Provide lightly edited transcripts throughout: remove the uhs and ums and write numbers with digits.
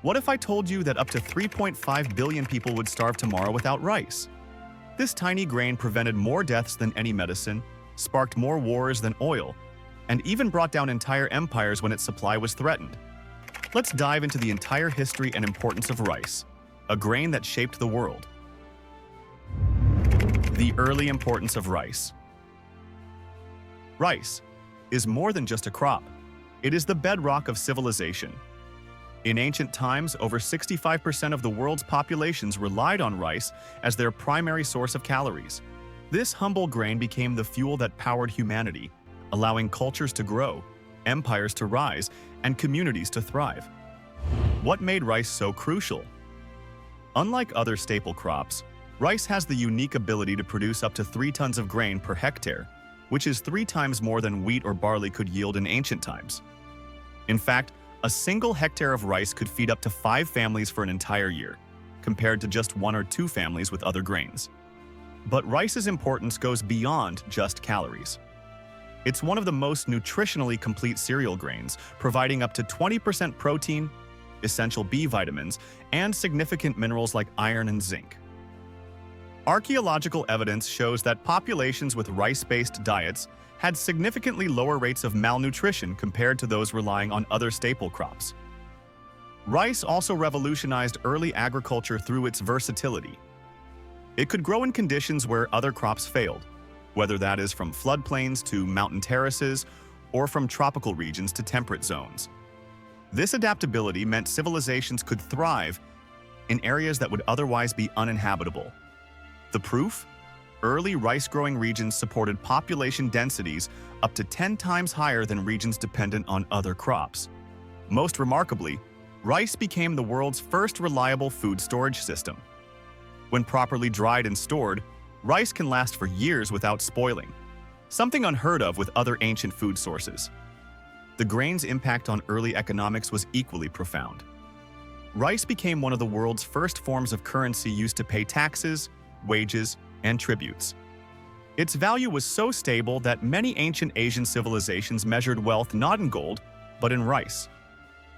What if I told you that up to 3.5 billion people would starve tomorrow without rice? This tiny grain prevented more deaths than any medicine, sparked more wars than oil, and even brought down entire empires when its supply was threatened. Let's dive into the entire history and importance of rice, a grain that shaped the world. The early importance of rice. Rice is more than just a crop. It is the bedrock of civilization. In ancient times, over 65% of the world's populations relied on rice as their primary source of calories. This humble grain became the fuel that powered humanity, allowing cultures to grow, empires to rise, and communities to thrive. What made rice so crucial? Unlike other staple crops, rice has the unique ability to produce up to 3 tons of grain per hectare, which is 3 times more than wheat or barley could yield in ancient times. In fact, a single hectare of rice could feed up to 5 families for an entire year, compared to just 1 or 2 families with other grains. But rice's importance goes beyond just calories. It's one of the most nutritionally complete cereal grains, providing up to 20% protein, essential B vitamins, and significant minerals like iron and zinc. Archaeological evidence shows that populations with rice-based diets had significantly lower rates of malnutrition compared to those relying on other staple crops. Rice also revolutionized early agriculture through its versatility. It could grow in conditions where other crops failed, whether that is from floodplains to mountain terraces or from tropical regions to temperate zones. This adaptability meant civilizations could thrive in areas that would otherwise be uninhabitable. The proof? Early rice-growing regions supported population densities up to 10 times higher than regions dependent on other crops. Most remarkably, rice became the world's first reliable food storage system. When properly dried and stored, rice can last for years without spoiling, something unheard of with other ancient food sources. The grain's impact on early economics was equally profound. Rice became one of the world's first forms of currency used to pay taxes, wages, and tributes. Its value was so stable that many ancient Asian civilizations measured wealth not in gold, but in rice.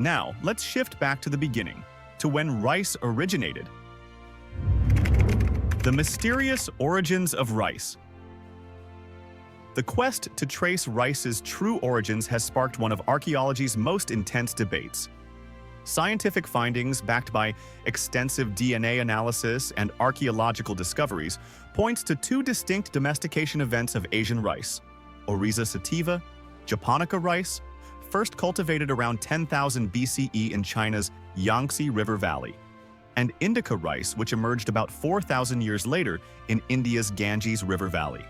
Now, let's shift back to the beginning, to when rice originated. The mysterious origins of rice. The quest to trace rice's true origins has sparked one of archaeology's most intense debates. Scientific findings backed by extensive DNA analysis and archaeological discoveries points to 2 distinct domestication events of Asian rice: Oryza sativa, japonica rice, first cultivated around 10,000 BCE in China's Yangtze River Valley, and indica rice, which emerged about 4,000 years later in India's Ganges River Valley.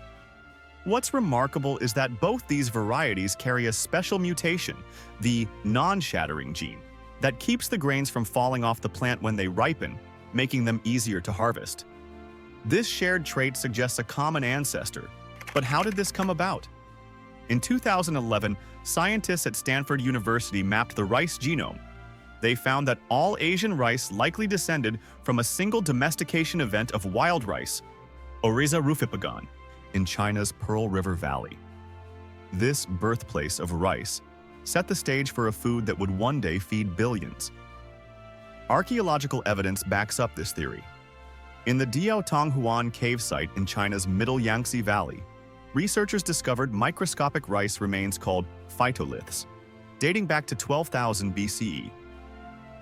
What's remarkable is that both these varieties carry a special mutation, the non-shattering gene, that keeps the grains from falling off the plant when they ripen, making them easier to harvest. This shared trait suggests a common ancestor, but how did this come about? In 2011, scientists at Stanford University mapped the rice genome. They found that all Asian rice likely descended from a single domestication event of wild rice, Oryza rufipagon, in China's Pearl River Valley. This birthplace of rice set the stage for a food that would one day feed billions. Archaeological evidence backs up this theory. In the Diaotonghuan cave site in China's Middle Yangtze Valley, researchers discovered microscopic rice remains called phytoliths, dating back to 12,000 BCE.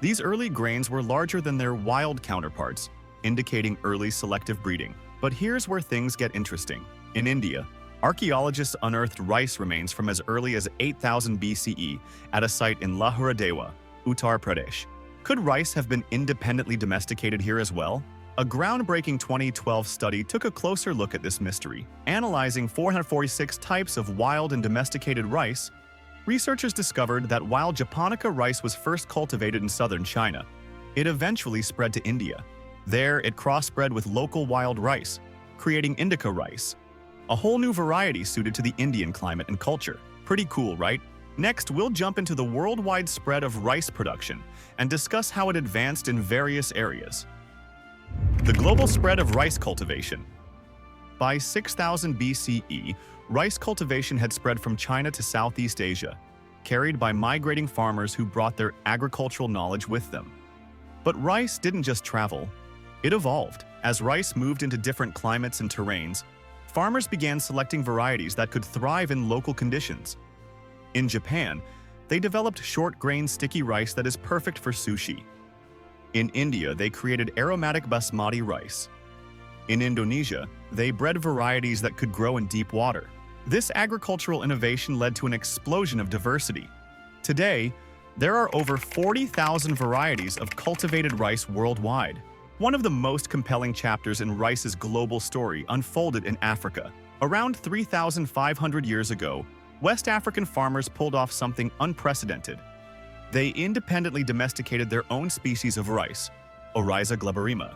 These early grains were larger than their wild counterparts, indicating early selective breeding. But here's where things get interesting. In India, archaeologists unearthed rice remains from as early as 8,000 BCE at a site in Lahuradewa, Uttar Pradesh. Could rice have been independently domesticated here as well? A groundbreaking 2012 study took a closer look at this mystery. Analyzing 446 types of wild and domesticated rice, researchers discovered that while japonica rice was first cultivated in southern China, it eventually spread to India. There, it crossbred with local wild rice, creating indica rice, a whole new variety suited to the Indian climate and culture. Pretty cool, right? Next, we'll jump into the worldwide spread of rice production and discuss how it advanced in various areas. The global spread of rice cultivation. By 6000 BCE, rice cultivation had spread from China to Southeast Asia, carried by migrating farmers who brought their agricultural knowledge with them. But rice didn't just travel, it evolved. As rice moved into different climates and terrains, farmers began selecting varieties that could thrive in local conditions. In Japan, they developed short-grain sticky rice that is perfect for sushi. In India, they created aromatic basmati rice. In Indonesia, they bred varieties that could grow in deep water. This agricultural innovation led to an explosion of diversity. Today, there are over 40,000 varieties of cultivated rice worldwide. One of the most compelling chapters in rice's global story unfolded in Africa. Around 3,500 years ago, West African farmers pulled off something unprecedented. They independently domesticated their own species of rice, Oryza glaberrima.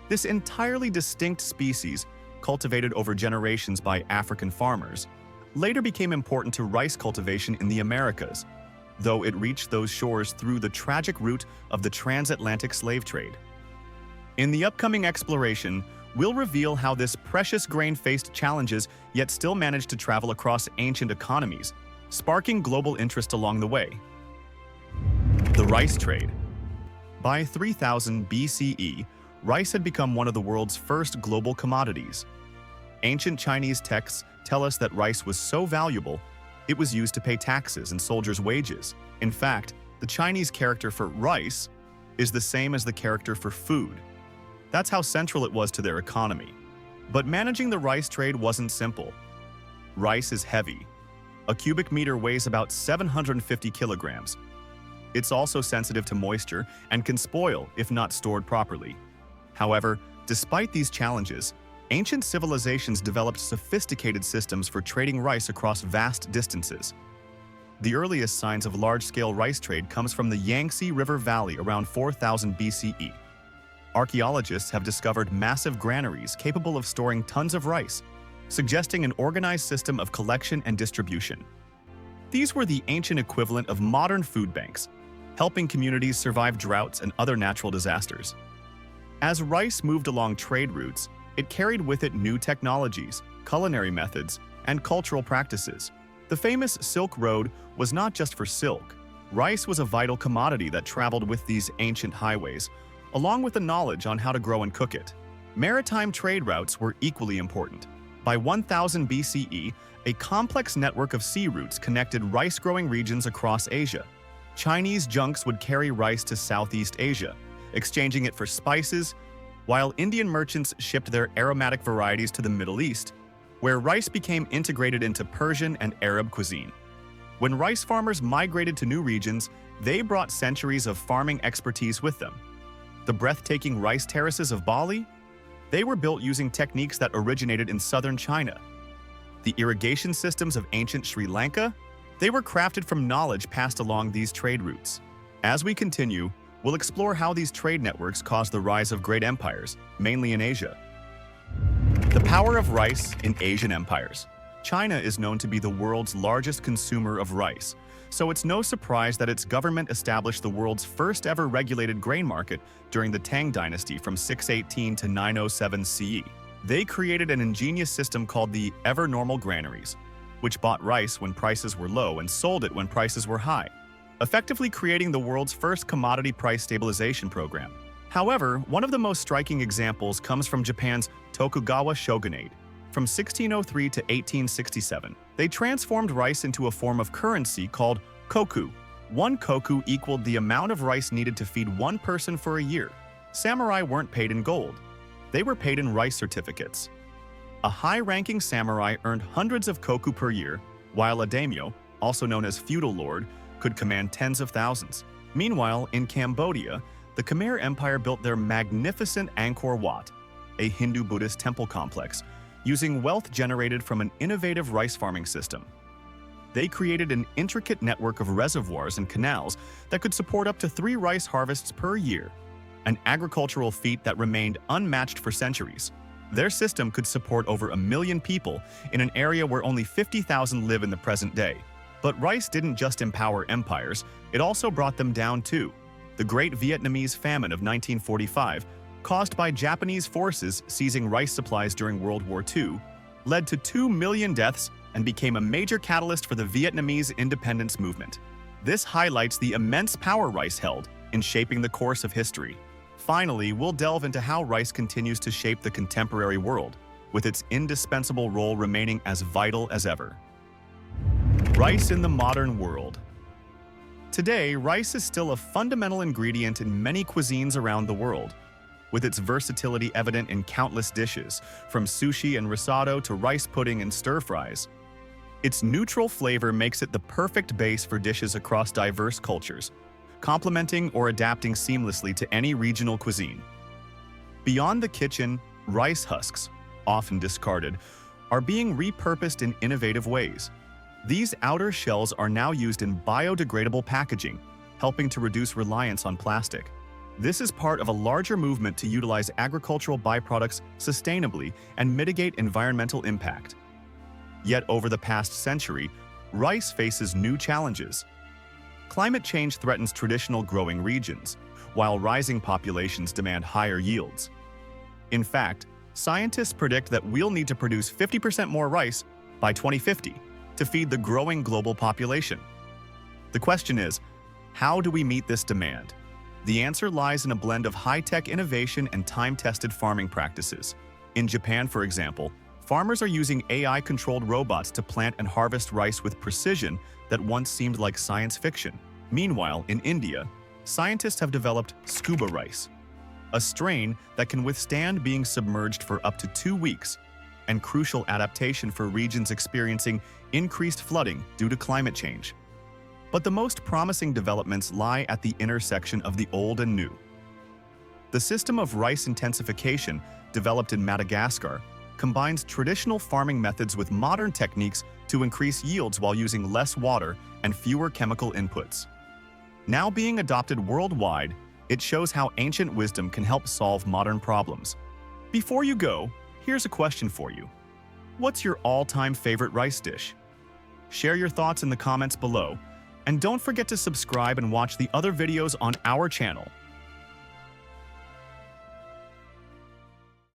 This entirely distinct species, cultivated over generations by African farmers, later became important to rice cultivation in the Americas, though it reached those shores through the tragic route of the transatlantic slave trade. In the upcoming exploration, we'll reveal how this precious grain faced challenges yet still managed to travel across ancient economies, sparking global interest along the way. The rice trade. By 3000 BCE, rice had become one of the world's first global commodities. Ancient Chinese texts tell us that rice was so valuable, it was used to pay taxes and soldiers' wages. In fact, the Chinese character for rice is the same as the character for food. That's how central it was to their economy. But managing the rice trade wasn't simple. Rice is heavy. A cubic meter weighs about 750 kilograms. It's also sensitive to moisture and can spoil if not stored properly. However, despite these challenges, ancient civilizations developed sophisticated systems for trading rice across vast distances. The earliest signs of large-scale rice trade comes from the Yangtze River Valley around 4000 BCE. Archaeologists have discovered massive granaries capable of storing tons of rice, suggesting an organized system of collection and distribution. These were the ancient equivalent of modern food banks, helping communities survive droughts and other natural disasters. As rice moved along trade routes, it carried with it new technologies, culinary methods, and cultural practices. The famous Silk Road was not just for silk. Rice was a vital commodity that traveled with these ancient highways, along with the knowledge on how to grow and cook it. Maritime trade routes were equally important. By 1000 BCE, a complex network of sea routes connected rice-growing regions across Asia. Chinese junks would carry rice to Southeast Asia, exchanging it for spices, while Indian merchants shipped their aromatic varieties to the Middle East, where rice became integrated into Persian and Arab cuisine. When rice farmers migrated to new regions, they brought centuries of farming expertise with them. The breathtaking rice terraces of Bali? They were built using techniques that originated in southern China. The irrigation systems of ancient Sri Lanka? They were crafted from knowledge passed along these trade routes. As we continue, we'll explore how these trade networks caused the rise of great empires, mainly in Asia. The power of rice in Asian empires. China is known to be the world's largest consumer of rice, so it's no surprise that its government established the world's first ever regulated grain market during the Tang dynasty from 618 to 907 CE. They created an ingenious system called the ever-normal granaries, which bought rice when prices were low and sold it when prices were high, effectively creating the world's first commodity price stabilization program. However, one of the most striking examples comes from Japan's Tokugawa shogunate. From 1603 to 1867, they transformed rice into a form of currency called koku. One koku equaled the amount of rice needed to feed one person for a year. Samurai weren't paid in gold. They were paid in rice certificates. A high-ranking samurai earned hundreds of koku per year, while a daimyo, also known as feudal lord, could command tens of thousands. Meanwhile, in Cambodia, the Khmer Empire built their magnificent Angkor Wat, a Hindu-Buddhist temple complex, using wealth generated from an innovative rice farming system. They created an intricate network of reservoirs and canals that could support up to 3 rice harvests per year, an agricultural feat that remained unmatched for centuries. Their system could support over 1 million people in an area where only 50,000 live in the present day. But rice didn't just empower empires, it also brought them down too. The Great Vietnamese Famine of 1945, caused by Japanese forces seizing rice supplies during World War II, led to 2 million deaths and became a major catalyst for the Vietnamese independence movement. This highlights the immense power rice held in shaping the course of history. Finally, we'll delve into how rice continues to shape the contemporary world, with its indispensable role remaining as vital as ever. Rice in the modern world. Today, rice is still a fundamental ingredient in many cuisines around the world, with its versatility evident in countless dishes, from sushi and risotto to rice pudding and stir-fries. Its neutral flavor makes it the perfect base for dishes across diverse cultures, complementing or adapting seamlessly to any regional cuisine. Beyond the kitchen, rice husks, often discarded, are being repurposed in innovative ways. These outer shells are now used in biodegradable packaging, helping to reduce reliance on plastic. This is part of a larger movement to utilize agricultural byproducts sustainably and mitigate environmental impact. Yet over the past century, rice faces new challenges. Climate change threatens traditional growing regions, while rising populations demand higher yields. In fact, scientists predict that we'll need to produce 50% more rice by 2050 to feed the growing global population. The question is, how do we meet this demand? The answer lies in a blend of high-tech innovation and time-tested farming practices. In Japan, for example, farmers are using AI-controlled robots to plant and harvest rice with precision that once seemed like science fiction. Meanwhile, in India, scientists have developed scuba rice, a strain that can withstand being submerged for up to 2 weeks, and crucial adaptation for regions experiencing increased flooding due to climate change. But the most promising developments lie at the intersection of the old and new. The system of rice intensification, developed in Madagascar, combines traditional farming methods with modern techniques to increase yields while using less water and fewer chemical inputs. Now being adopted worldwide, it shows how ancient wisdom can help solve modern problems. Before you go, here's a question for you. What's your all-time favorite rice dish? Share your thoughts in the comments below, and don't forget to subscribe and watch the other videos on our channel.